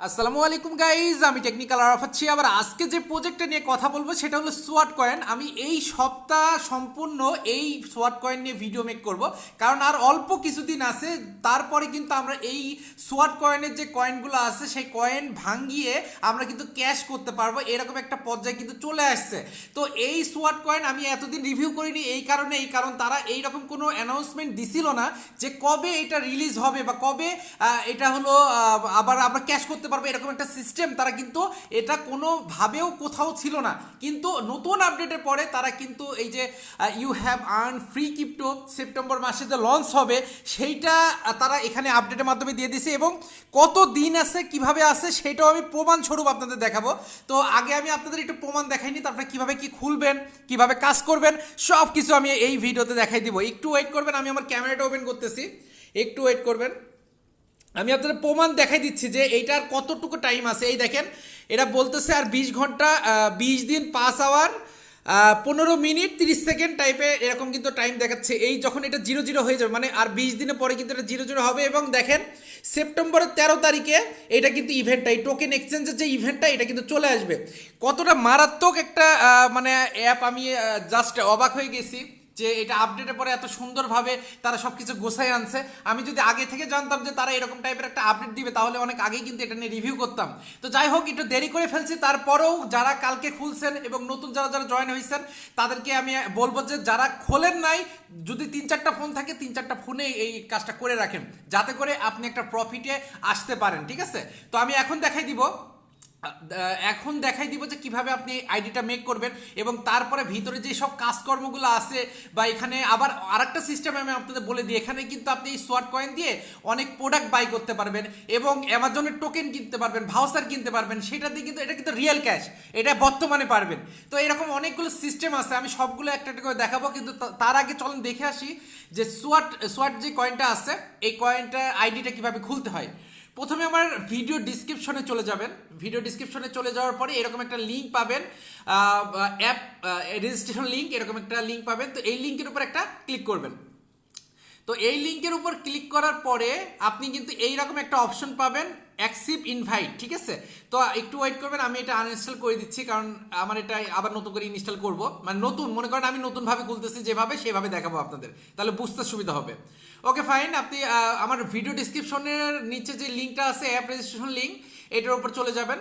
আসসালামু আলাইকুম গাইজ, আমি টেকনিক্যাল আরাফাত আবার আজকে যে প্রজেক্টটা নিয়ে কথা বলবো সেটা হলো সোয়াট কয়েন। আমি এই সপ্তাহ সম্পূর্ণ এই সোয়াট কয়েন নিয়ে ভিডিও মেক করব, কারণ আর অল্প কিছুদিন আছে, তারপরে কিন্তু আমরা এই সোয়াট কয়েনের যে কয়েনগুলো আছে সেই কয়েন ভাঙিয়ে আমরা কিন্তু ক্যাশ করতে পারবো, এরকম একটা পর্যায়ে কিন্তু চলে আসছে। তো এই সোয়াট কয়েন আমি এতদিন রিভিউ করিনি কারণ তারা এইরকম কোনো অ্যানাউন্সমেন্ট দিছিল না যে কবে এটা রিলিজ হবে বা কবে এটা হলো আবার আমরা ক্যাশ করতে পারবো, এরকম একটা সিস্টেম তারা কিন্তু এটা কোনোভাবেও কোথাও ছিল না। কিন্তু নতুন আপডেটের পরে তারা কিন্তু এই যে you have earn free crypto September মাসে যে লঞ্চ হবে সেইটা তারা এখানে আপডেটের মাধ্যমে দিয়ে দিছে, এবং কত দিন আছে কিভাবে আছে সেটাও আমি প্রমাণস্বরূপ আপনাদের দেখাবো। তো আগে আমি আপনাদের একটু প্রমাণ দেখাইনি, তারপরে কিভাবে কি খুলবেন, কিভাবে কাজ করবেন, সব কিছু আমি এই ভিডিওতে দেখাই দিব। একটু ওয়েট করবেন, আমি আমার ক্যামেরাটা ওপেন করতেছি, একটু ওয়েট করবেন। আমি আপনাদের প্রমাণ দেখাই দিচ্ছি যে এইটার কতটুকু টাইম আছে। এই দেখেন, এটা বলতেছে আর 20 ঘন্টা 20 দিন 5 আওয়ার 15 মিনিট 30 সেকেন্ড টাইপে এরকম কিন্তু টাইম দেখাচ্ছে। এই যখন এটা 0 0 হয়ে যাবে, মানে আর 20 দিনের পরে কিন্তু এটা 0 0 হবে। এবং দেখেন সেপ্টেম্বরের 13 তারিখে এটা কিন্তু ইভেন্টটা, এই টোকেন এক্সচেঞ্জের যে ইভেন্টটা, এটা কিন্তু চলে আসবে। কতটা মারাত্মক একটা মানে অ্যাপ, আমি জাস্ট অবাক হয়ে গেছি যে এটা আপডেটের পরে এত সুন্দরভাবে তারা সব কিছু গোছায় আনছে। আমি যদি আগে থেকে জানতাম যে তারা এরকম টাইপের একটা আপডেট দিবে, তাহলে অনেক আগেই কিন্তু এটা নিয়ে রিভিউ করতাম। তো যাই হোক, একটু দেরি করে ফেলছি, তারপরেও যারা কালকে খুলছেন এবং নতুন যারা যারা জয়েন হয়েছেন তাদেরকে আমি বলবো যে যারা খোলেন নাই, যদি 3-4টা ফোন থাকে 3-4টা ফোনে এই কাজটা করে রাখেন, যাতে করে আপনি একটা প্রফিটে আসতে পারেন। ঠিক আছে, তো আমি এখন দেখাই দিব যে কিভাবে আপনি আইডিটা মেক করবেন, এবং তারপরে ভিতরে যে সব কাজকর্মগুলো আছে, বা এখানে আবার আরেকটা সিস্টেম আমি আপনাদের বলে দিই। এখানে কিন্তু আপনি এই সোয়াট কয়েন দিয়ে অনেক প্রোডাক্ট বাই করতে পারবেন, এবং অ্যামাজনের টোকেন কিনতে পারবেন, ভাউচার কিনতে পারবেন, সেটা দিয়ে কিন্তু এটা কিন্তু রিয়েল ক্যাশ, এটা বর্তমানে পারবেন। তো এরকম অনেকগুলো সিস্টেম আছে, আমি সবগুলো একটা একটা করে দেখাবো। কিন্তু তার আগে চলেন দেখে আসি যে সোয়াট যে কয়েনটা আছে, এই কয়েনটা আইডিটা কিভাবে খুলতে হয়। প্রথমে আমার ভিডিও ডিসক্রিপশনে চলে যাবেন। ভিডিও ডিসক্রিপশনে চলে যাওয়ার পরে এরকম একটা লিঙ্ক পাবেন, অ্যাপ রেজিস্ট্রেশন লিঙ্ক, এরকম একটা লিঙ্ক পাবেন। তো এই লিঙ্কের উপর একটা ক্লিক করবেন। তো এই লিঙ্কের উপর ক্লিক করার পরে আপনি কিন্তু এইরকম একটা অপশন পাবেন, অ্যাকসেপ্ট ইনভাইট। ঠিক আছে, তো একটু ওয়েট করবেন, আমি এটা আনইনস্টল করে দিচ্ছি, কারণ আমার এটা আবার নতুন করে ইনস্টল করব। মানে নতুন মনে করেন আমি নতুনভাবে খুলতেছি, যেভাবে সেভাবে দেখাবো আপনাদের, তাহলে বুঝতে সুবিধা হবে। ওকে ফাইন, আপনি আমার ভিডিও ডিসক্রিপশনের নিচে যে লিঙ্কটা আছে, অ্যাপ রেজিস্ট্রেশন লিঙ্ক, এটার উপর চলে যাবেন।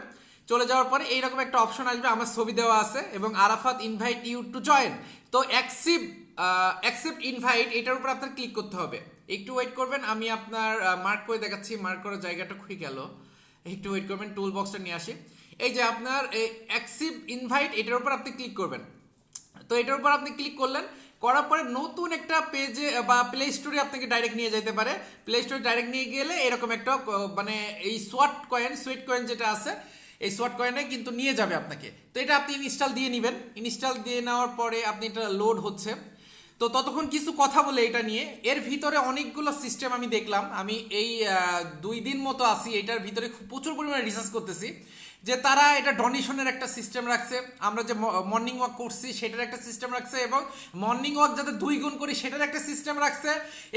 চলে যাওয়ার পরে এইরকম একটা অপশন আসবে, আমার ছবি দেওয়া আছে, এবং Arafat invite you to join. তো অ্যাকসেপ্ট ইনভাইট, এটার উপর আপনার ক্লিক করতে হবে। একটু ওয়েট করবেন, আমি আপনার মার্ক করে দেখাচ্ছি। মার্ক করার জায়গাটা খুঁজে গেল, একটু ওয়েট করবেন, টুল বক্সটা নিয়ে আসি। এই যে আপনার অ্যাকসেপ্ট ইনভাইট, এটার উপর আপনি ক্লিক করবেন। তো এটার উপর আপনি ক্লিক করলেন, করার পরে নতুন একটা পেজে বা প্লে স্টোরে আপনাকে ডাইরেক্ট নিয়ে যেতে পারে। প্লে স্টোরে ডাইরেক্ট নিয়ে গেলে এরকম একটা মানে এই সুইট কয়েন যেটা আছে, এই সোয়াট কয়েনে কিন্তু নিয়ে যাবে আপনাকে। তো এটা আপনি ইনস্টল দিয়ে নেবেন। ইনস্টল দিয়ে নেওয়ার পরে আপনি এটা লোড হচ্ছে, তো ততক্ষণ কিছু কথা বলে এটা নিয়ে। এর ভিতরে অনেকগুলো সিস্টেম আমি দেখলাম, আমি এই 2 দিন মতো আছি এটার ভিতরে, প্রচুর পরিমাণে রিসার্চ করতেছি যে তারা এটা ডোনেশনের একটা সিস্টেম রাখছে, আমরা যে মর্নিং ওয়াক করছি সেটার একটা সিস্টেম রাখছে, এবং মর্নিং ওয়াক যাতে 2 গুণ করি সেটার একটা সিস্টেম রাখছে,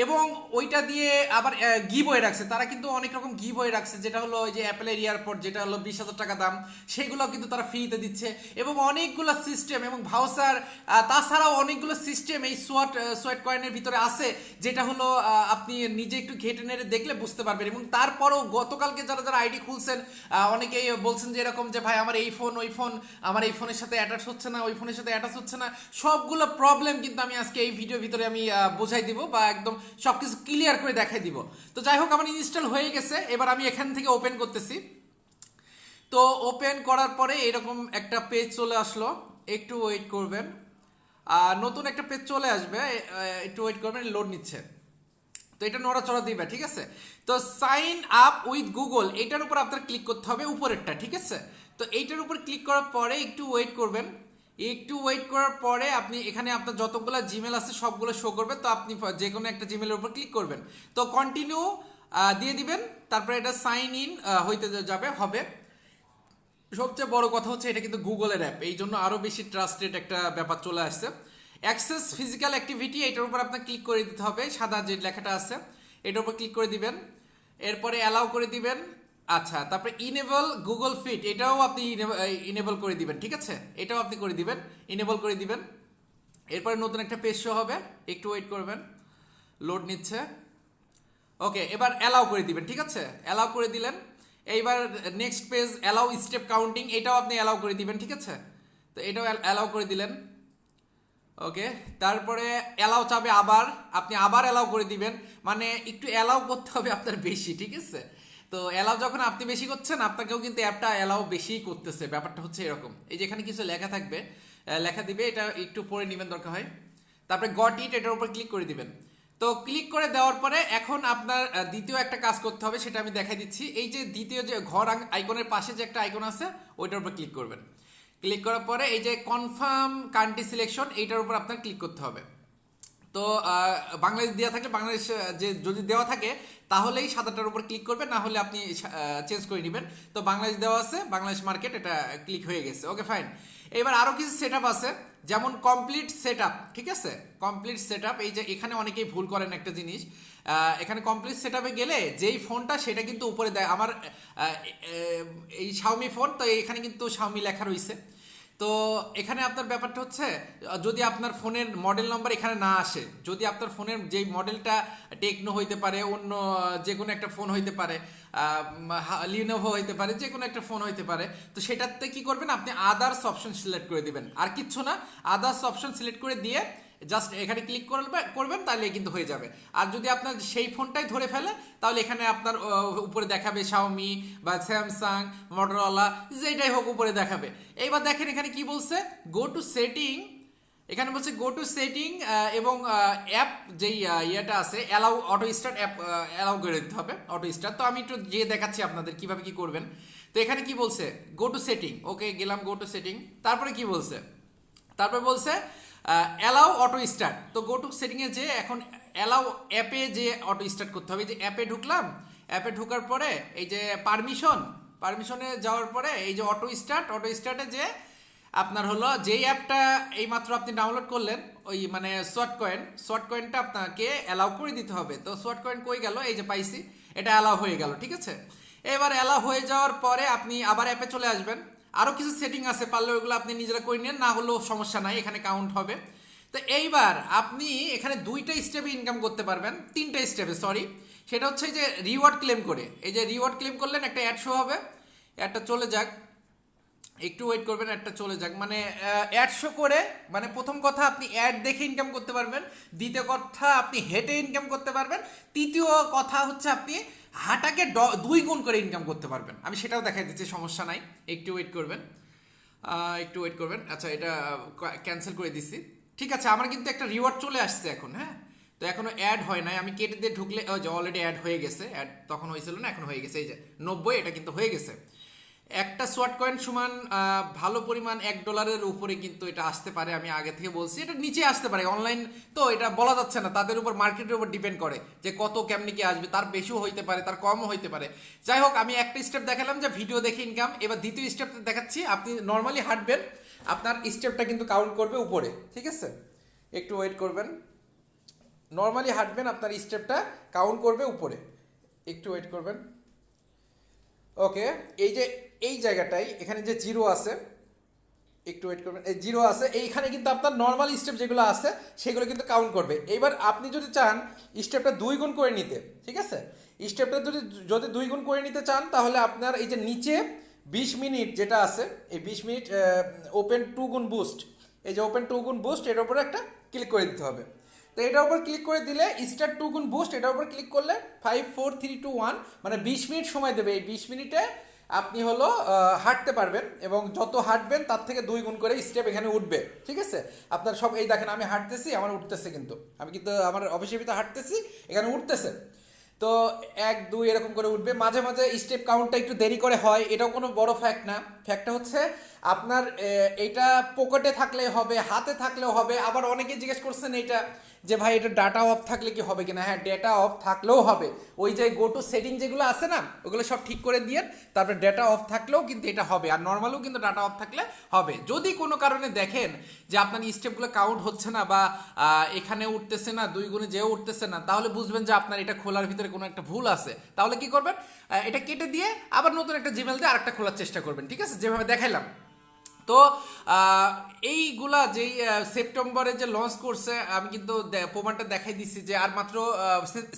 এবং ওইটা দিয়ে আবার গিভওয়ে রাখছে। তারা কিন্তু অনেক রকম গিভওয়ে রাখছে, যেটা হলো ওই যে অ্যাপেলের এয়ারপোর্ট, যেটা হলো 20,000 টাকা দাম, সেগুলো কিন্তু তারা ফ্রিতে দিচ্ছে, এবং অনেকগুলো সিস্টেম এবং ভাউচার, তাছাড়াও অনেকগুলো সিস্টেম এই সোয়াট কয়েনের ভিতরে আছে, যেটা হলো আপনি নিজে একটু ঘেটে নেড়ে দেখলে বুঝতে পারবেন। এবং তারপরও গতকালকে যারা যারা আইডি খুলছেন, অনেকেই বলছেন যে এরকম যে ভাই আমার এই ফোন ওই ফোন, আমার এই ফোনের সাথে অ্যাটাচ হচ্ছে না, ওই ফোনের সাথে অ্যাটাচ হচ্ছে না, সবগুলো প্রবলেম কিন্তু আমি আজকে এই ভিডিওর ভিতরে আমি বোঝাই দিব, বা একদম সব কিছু ক্লিয়ার করে দেখাই দিব। তো যাই হোক, আমার ইনস্টল হয়ে গেছে, এবার আমি এখান থেকে ওপেন করতেছি। তো ওপেন করার পরে এরকম একটা পেজ চলে আসলো, একটু ওয়েট করবেন, নতুন একটা পেজ চলে আসবে, একটু ওয়েট করবেন, লোড নিচ্ছে। তো এটা নড়াচড়া দিবে, ঠিক আছে। তো সাইন আপ উইথ গুগল, এটার উপর আপনার ক্লিক করতে হবে, উপরেরটা। ঠিক আছে, তো এইটার উপর ক্লিক করার পরে একটু ওয়েট করবেন। একটু ওয়েট করার পরে আপনি এখানে আপনার যতগুলো জিমেল আছে সবগুলো শো করবে, তো আপনি যে কোনো একটা জিমেলের উপর ক্লিক করবেন, তো কন্টিনিউ দিয়ে দিবেন। তারপরে এটা সাইন ইন হইতে হবে। সবচেয়ে বড় কথা হচ্ছে এটা কিন্তু গুগলের অ্যাপ, এই জন্য আরও বেশি ট্রাস্টেড একটা ব্যাপার চলে আসছে। অ্যাক্সেস ফিজিক্যাল অ্যাক্টিভিটি, এটার উপর আপনার ক্লিক করে দিতে হবে, সাদা যে লেখাটা আছে এটার উপর ক্লিক করে দিবেন। এরপরে অ্যালাউ করে দিবেন। আচ্ছা, তারপরে ইনেবল গুগল ফিট, এটাও আপনি ইনেবল করে দিবেন, ঠিক আছে, এটাও আপনি করে দিবেন, ইনেবল করে দিবেন। এরপরে নতুন একটা পেজ শো হবে, একটু ওয়েট করবেন, লোড নিচ্ছে। ওকে, এবার অ্যালাউ করে দিবেন, ঠিক আছে, অ্যালাউ করে দিলেন। এইবার next page allow step counting, এটাও আপনি অ্যালাউ করে দিবেন, ঠিক আছে। তো এটাও অ্যালাউ করে দিলেন। ওকে, তারপরে অ্যালাউ চাবে আবার, আপনি আবার অ্যালাউ করে দিবেন, মানে একটু অ্যালাউ করতে হবে আপনার বেশি, ঠিক আছে। তো অ্যালাউ যখন আপনি বেশি করছেন, আপনাকেও কিন্তু অ্যাপটা অ্যালাউ বেশিই করতেছে, ব্যাপারটা হচ্ছে এরকম। এই যে এখানে কিছু লেখা থাকবে, লেখা দিবে, এটা একটু পড়ে নেবেন দরকার হয়। তারপরে গট ইট, এটার উপর ক্লিক করে দিবেন। তো ক্লিক করে দেওয়ার পরে এখন আপনার দ্বিতীয় একটা কাজ করতে হবে, সেটা আমি দেখাই দিচ্ছি। এই যে দ্বিতীয় যে ঘর আইকনের পাশে যে একটা আইকন আছে, ওইটার উপর ক্লিক করবেন। ক্লিক করার পরে এই যে কনফার্ম কান্ট্রি সিলেকশন, এইটার উপর আপনার ক্লিক করতে হবে। তো বাংলাদেশ দেওয়া থাকলে বাংলাদেশ, যে যদি দেওয়া থাকে তাহলেই সাদাটার উপর ক্লিক করবেন, না হলে আপনি চেঞ্জ করে নেবেন। তো বাংলাদেশ দেওয়া আছে, বাংলাদেশ মার্কেট, এটা ক্লিক হয়ে গেছে। Okay fine. এবার আরও কিছু সেট আছে, যেমন কমপ্লিট সেট আপ, ঠিক আছে, কমপ্লিট সেট আপ। এই যে এখানে অনেকেই ভুল করেন একটা জিনিস, এখানে কমপ্লিট সেট আপে গেলে যেই ফোনটা সেটা কিন্তু উপরে দেয়। আমার এই শাওমি ফোন, তো এখানে কিন্তু শাওমি লেখা রয়েছে। তো এখানে আপনার ব্যাপারটা হচ্ছে, যদি আপনার ফোনের মডেল নাম্বার এখানে না আসে, যদি আপনার ফোনের যেই মডেলটা টেকনো হইতে পারে, অন্য যে কোনো একটা ফোন হইতে পারে, লিনোভো হইতে পারে, যে কোনো একটা ফোন হইতে পারে, তো সেটাতে কি করবেন, আপনি আদার্স অপশন সিলেক্ট করে দিবেন, আর কিচ্ছু না, আদার্স অপশন সিলেক্ট করে দিয়ে জাস্ট এখানে ক্লিক করবেন, তাহলে কিন্তু হয়ে যাবে। আর যদি আপনার সেই ফোনটাই ধরে ফেলে, তাহলে এখানে আপনার উপরে দেখাবে শাওমি বা স্যামসাং, মোটরোলা, যেটাই হোক উপরে দেখাবে। এইবার দেখেন এখানে কি বলছে, গো টু সেটিং, এখানে বলছে গো টু সেটিং, এবং অ্যাপ যেই ইয়েটা আছে allow auto start, app allow করে দিতে হবে অটো স্টার্ট। তো আমি একটু যেয়ে দেখাচ্ছি আপনাদের কিভাবে কি করবেন। তো এখানে কি বলছে, গো টু সেটিং, ওকে গেলাম গো টু সেটিং। তারপরে কি বলছে, তারপরে বলছে অ্যালাউ অটো স্টার্ট। তো গো টু সেটিংয়ে যে এখন অ্যালাউ অ্যাপে যে অটো স্টার্ট করতে হবে, যে অ্যাপে ঢুকলাম, অ্যাপে ঢোকার পরে এই যে পারমিশনে যাওয়ার পরে এই যে অটো স্টার্টে যে আপনার হলো যেই অ্যাপটা এইমাত্র আপনি ডাউনলোড করলেন, ওই মানে শর্ট কয়েনটা আপনাকে অ্যালাউ করে দিতে হবে। তো শর্ট কয়েন কই গেল, এই যে পাইছি, এটা অ্যালাউ হয়ে গেল, ঠিক আছে। এবার অ্যালাউ হয়ে যাওয়ার পরে আপনি আবার অ্যাপে চলে আসবেন। আরও কিছু সেটিং আছে, পারলে ওইগুলো আপনি নিজেরা করে নেন, না হলেও সমস্যা নাই, এখানে কাউন্ট হবে। তো এইবার আপনি এখানে দুইটা স্টেপে ইনকাম করতে পারবেন, তিনটা স্টেপে সরি। সেটা হচ্ছে যে রিওয়ার্ড ক্লেম করে, এই যে রিওয়ার্ড ক্লেম করলেন, একটা অ্যাড শো হবে, অ্যাডটা চলে যাক, একটু ওয়েট করবেন, অ্যাডটা চলে যাক। মানে অ্যাড শো করে, মানে প্রথম কথা আপনি অ্যাড দেখে ইনকাম করতে পারবেন, দ্বিতীয় কথা আপনি হেঁটে ইনকাম করতে পারবেন, তৃতীয় কথা হচ্ছে আপনি হাঁটাকে 2 গুণ করে ইনকাম করতে পারবেন। আমি সেটাও দেখাই দিচ্ছি, সমস্যা নাই, একটু ওয়েট করবেন, একটু ওয়েট করবেন। আচ্ছা, এটা ক্যান্সেল করে দিচ্ছি, ঠিক আছে। আমার কিন্তু একটা রিওয়ার্ড চলে আসছে এখন, হ্যাঁ। তো এখনো অ্যাড হয় নাই, আমি কেটে দিয়ে ঢুকলে যে অলরেডি অ্যাড হয়ে গেছে, অ্যাড তখন হয়েছিল না, এখন হয়ে গেছে, এই যে 90, এটা কিন্তু হয়ে গেছে। একটা শর্ট কয়েন সমান ভালো পরিমাণ $1 উপরে কিন্তু এটা আসতে পারে, আমি আগে থেকে বলছি। এটা নিচে আসতে পারে, অনলাইন তো এটা বলা যাচ্ছে না, তাদের উপর মার্কেটের উপর ডিপেন্ড করে যে কত কেমনি কি আসবে, তার বেশিও হইতে পারে, তার কমও হইতে পারে। যাই হোক, আমি একটা স্টেপ দেখালাম যে ভিডিও দেখে ইনকাম। এবার দ্বিতীয় স্টেপ দেখাচ্ছি, আপনি নর্মালি হাঁটবেন, আপনার স্টেপটা কিন্তু কাউন্ট করবে উপরে, ঠিক আছে। একটু ওয়েট করবেন, নর্মালি হাঁটবেন, আপনার স্টেপটা কাউন্ট করবে উপরে, একটু ওয়েট করবেন। ওকে, এই যে এই জায়গাটায় এখানে যে জিরো আছে, একটু ওয়েট করবেন, এই জিরো আছে, এইখানে কিন্তু আপনার নর্মাল স্টেপ যেগুলো আছে সেগুলো কিন্তু কাউন্ট করবে। এইবার আপনি যদি চান স্টেপটা 2 গুণ করে নিতে, ঠিক আছে, স্টেপটা যদি 2 গুণ করে নিতে চান, তাহলে আপনার এই যে নিচে 20 মিনিট যেটা আছে, এই 20 মিনিট ওপেন 2 গুণ বুস্ট, এই যে ওপেন 2 গুণ বুস্ট, এটার উপরে একটা ক্লিক করে দিতে হবে। তো এটার উপর ক্লিক করে দিলে স্টার্ট 2 গুণ বুস্ট, এটার উপর ক্লিক করলে 5 4 3 2 1, মানে 20 মিনিট সময় দেবে। এই 20 মিনিটে আপনি হলো হাঁটতে পারবেন, এবং যত হাঁটবেন তার থেকে 2 গুণ করে স্টেপ এখানে উঠবে, ঠিক আছে। আপনার সব এই দেখেন, আমি হাঁটতেছি, আমার উঠতেছে, কিন্তু আমি কিন্তু আমার অফিসের ভিতরে হাঁটতেছি, এখানে উঠতেছে। তো 1 2 এরকম করে উঠবে। মাঝে মাঝে স্টেপ কাউন্টটা একটু দেরি করে হয়, এটাও কোনো বড় ফ্যাক্ট না। ফ্যাক্টটা হচ্ছে আপনার এটা পকেটে থাকলে হবে, হাতে থাকলেও হবে। আবার অনেকে জিজ্ঞেস করছেন এটা যে ভাই এটা ডাটা অফ থাকলে কি হবে কিনা। হ্যাঁ, ডেটা অফ থাকলেও হবে। ওই যে গো টু সেটিং যেগুলো আছে না, ওগুলো সব ঠিক করে দিয়ে তারপরে ডেটা অফ থাকলেও কিন্তু এটা হবে, আর নর্মালও কিন্তু ডাটা অফ থাকলে হবে। যদি কোনো কারণে দেখেন যে আপনার স্টেপগুলো কাউন্ট হচ্ছে না বা এখানে উঠতেছে না, 2 গুণে যেও উঠতেছে না, তাহলে বুঝবেন যে আপনার এটা খোলার ভিতরে কোনো একটা ভুল আছে। তাহলে কি করবেন, এটা কেটে দিয়ে আবার নতুন একটা জিমেল দিয়ে আরেকটা খোলার চেষ্টা করবেন, ঠিক আছে, যেভাবে দেখাইলাম। তো এইগুলা যেই সেপ্টেম্বরে যে লঞ্চ করছে, আমি কিন্তু প্রমাণটা দেখাই দিচ্ছি যে আর মাত্র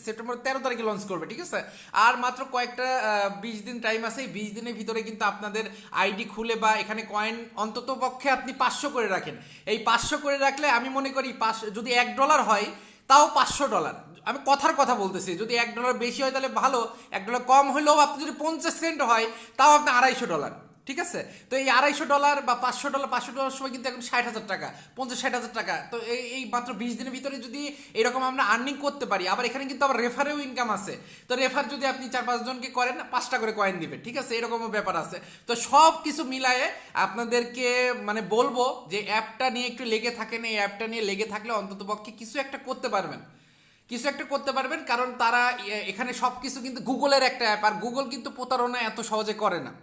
সেপ্টেম্বর 13 তারিখে লঞ্চ করবে, ঠিক আছে। আর মাত্র কয়েকটা 20 দিন টাইম আছে। এই 20 দিনের ভিতরে কিন্তু আপনাদের আইডি খুলে বা এখানে কয়েন অন্তত পক্ষে আপনি 500 করে রাখেন। এই 500 করে রাখলে আমি মনে করি যদি $1 হয় তাও $500। আমি কথার কথা বলতেছি, যদি $1 বেশি হয় তাহলে ভালো, $1 কম হলেও আপনি যদি 50 সেন্ট হয় তাও আপনি $250, ঠিক আছে। তো এই $250 বা $500 সময় কিন্তু এখন 60,000 টাকা, 50-60,000 টাকা। তো এই মাত্র 20 দিনের ভিতরে যদি এরকম আমরা আর্নিং করতে পারি, আবার এখানে কিন্তু আবার রেফারেও ইনকাম আছে। তো রেফার যদি আপনি 4-5 জনকে করেন, 5টা করে কয়েন দিবে, ঠিক আছে, এরকমও ব্যাপার আছে। তো সব কিছু মিলায়ে আপনাদেরকে মানে বলবো যে অ্যাপটা নিয়ে একটু লেগে থাকেন। এই অ্যাপটা নিয়ে লেগে থাকলে অন্তত পক্ষে কিছু একটা করতে পারবেন, কিছু একটা করতে পারবেন। কারণ তারা এখানে সব কিছু কিন্তু গুগলের একটা অ্যাপ, আর গুগল কিন্তু প্রতারণা এত সহজে করে না।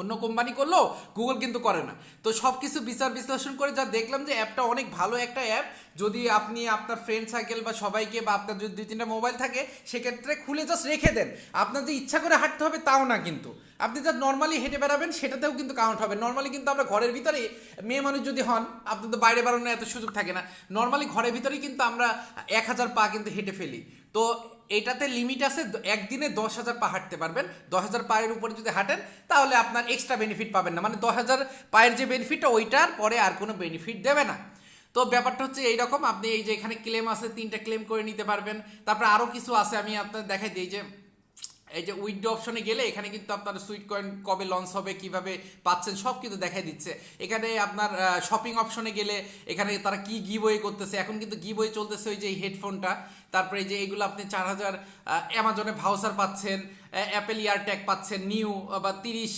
অন্য কোম্পানি করলেও গুগল কিন্তু করে না। তো সব কিছু বিচার বিশ্লেষণ করে যা দেখলাম যে অ্যাপটা অনেক ভালো একটা অ্যাপ। যদি আপনি আপনার ফ্রেন্ড সার্কেল বা সবাইকে, বা আপনার যদি 2-3টা মোবাইল থাকে, সেক্ষেত্রে খুলে জাস্ট রেখে দেন। আপনার যে ইচ্ছা করে হাঁটতে হবে তাও না, কিন্তু আপনি যা নর্মালি হেঁটে বেড়াবেন সেটাতেও কিন্তু কাউন্ট হবে। নর্মালি কিন্তু আমরা ঘরের ভিতরে, মেয়ে মানুষ যদি হন, আপনি তো বাইরে বেরোনোর এত সুযোগ থাকে না, নর্মালি ঘরের ভিতরেই কিন্তু আমরা 1000 পা কিন্তু হেঁটে ফেলি। তো এটাতে লিমিট আছে, একদিনে 10,000 পা হাঁটতে পারবেন। 10,000 পায়ের উপরে যদি হাঁটেন তাহলে আপনার এক্সট্রা বেনিফিট পাবেন না, মানে 10,000 পায়ের যে বেনিফিটটা ওইটার পরে আর কোনো বেনিফিট দেবে না। তো ব্যাপারটা হচ্ছে এইরকম, আপনি এই যে এখানে ক্লেম আছে, 3টা ক্লেম করে নিতে পারবেন। তারপরে আরও কিছু আছে, আমি আপনাদের দেখাই দিই যে এই যে উইথড্র অপশনে গেলে এখানে কিন্তু আপনার সুইট কয়েন কবে লঞ্চ হবে, কিভাবে পাচ্ছেন, সব কিছু দেখাই দিচ্ছে। এখানে আপনার শপিং অপশনে গেলে এখানে তারা কি গিভওয়ে করতেছে, এখন কিন্তু গিভওয়ে চলতেছে ওই যে এই হেডফোনটা। তারপরে এই যে এগুলো আপনি 4,000 অ্যামাজনে ভাউচার পাচ্ছেন, অ্যাপেল ইয়ার ট্যাগ পাচ্ছেন নিউ, বা 30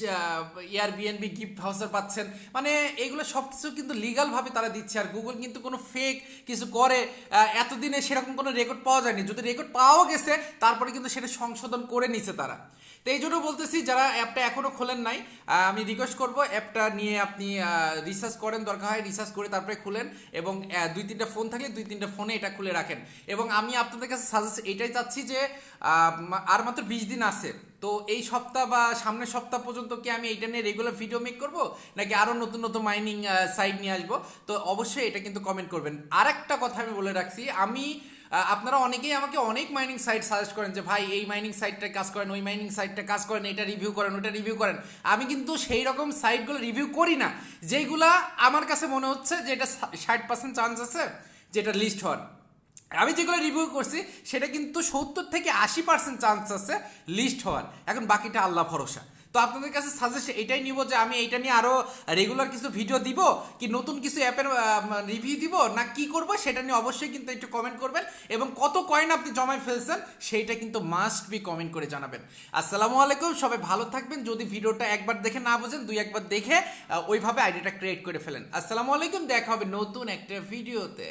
এয়ারবিএনবি গিফট ভাউচার পাচ্ছেন। মানে এগুলো সব কিছু কিন্তু লিগালভাবে তারা দিচ্ছে। আর গুগল কিন্তু কোনো ফেক কিছু করে এতদিনে সেরকম কোনো রেকর্ড পাওয়া যায়নি। যদি রেকর্ড পাওয়াও গেছে তারপরে কিন্তু সেটা সংশোধন করে নিছে তারা। তো এই জন্য বলতেছি, যারা অ্যাপটা এখনও খোলেন নাই, আমি রিকোয়েস্ট করবো অ্যাপটা নিয়ে আপনি রিসার্চ করেন, দরকার হয় রিসার্চ করে তারপরে খুলেন, এবং 2-3টা ফোন থাকলে 2-3টা ফোনে এটা খুলে রাখেন। এবং আমি আপনাদের কাছে সাজেস্ট এটাই চাচ্ছি যে আর মাত্র 20 দিন আছে। তো এই সপ্তাহ বা সামনের সপ্তাহ পর্যন্ত কি আমি এইটা নিয়ে রেগুলার ভিডিও মেক করব, নাকি আরও নতুন নতুন মাইনিং সাইট নিয়ে আসবো? তো অবশ্যই এটা কিন্তু কমেন্ট করবেন। আর একটা কথা আমি বলে রাখছি, আপনারা অনেকেই আমাকে অনেক মাইনিং সাইট সাজেস্ট করেন যে ভাই এই মাইনিং সাইটটা কাজ করেন, ওই মাইনিং সাইটটা কাজ করেন, এটা রিভিউ করেন, ওটা রিভিউ করেন। আমি কিন্তু সেই রকম সাইটগুলো রিভিউ করি না যেইগুলা আমার কাছে মনে হচ্ছে যে এটা 60% চান্স আছে যেটা লিস্ট হওয়ার। আমি যেগুলো রিভিউ করছি সেটা কিন্তু 70-80% চান্স আছে লিস্ট হওয়ার। এখন বাকিটা আল্লাহ ভরসা। তো আপনাদের কাছে সাজেস্ট এটাই নিব যে আমি এইটা নিয়ে আরও রেগুলার কিছু ভিডিও দিব, কি নতুন কিছু অ্যাপের রিভিউ দিব, না কি করব, সেটা নিয়ে অবশ্যই কিন্তু একটু কমেন্ট করবেন। এবং কত কয়েন আপনি জমায় ফেলছেন সেইটা কিন্তু মাস্ট বি কমেন্ট করে জানাবেন। আসসালামু আলাইকুম, সবাই ভালো থাকবেন। যদি ভিডিওটা একবার দেখে না বোঝেন, 2-1বার দেখে ওইভাবে আইডিটা ক্রিয়েট করে ফেলেন। আসসালামু আলাইকুম, দেখা হবে নতুন একটা ভিডিওতে।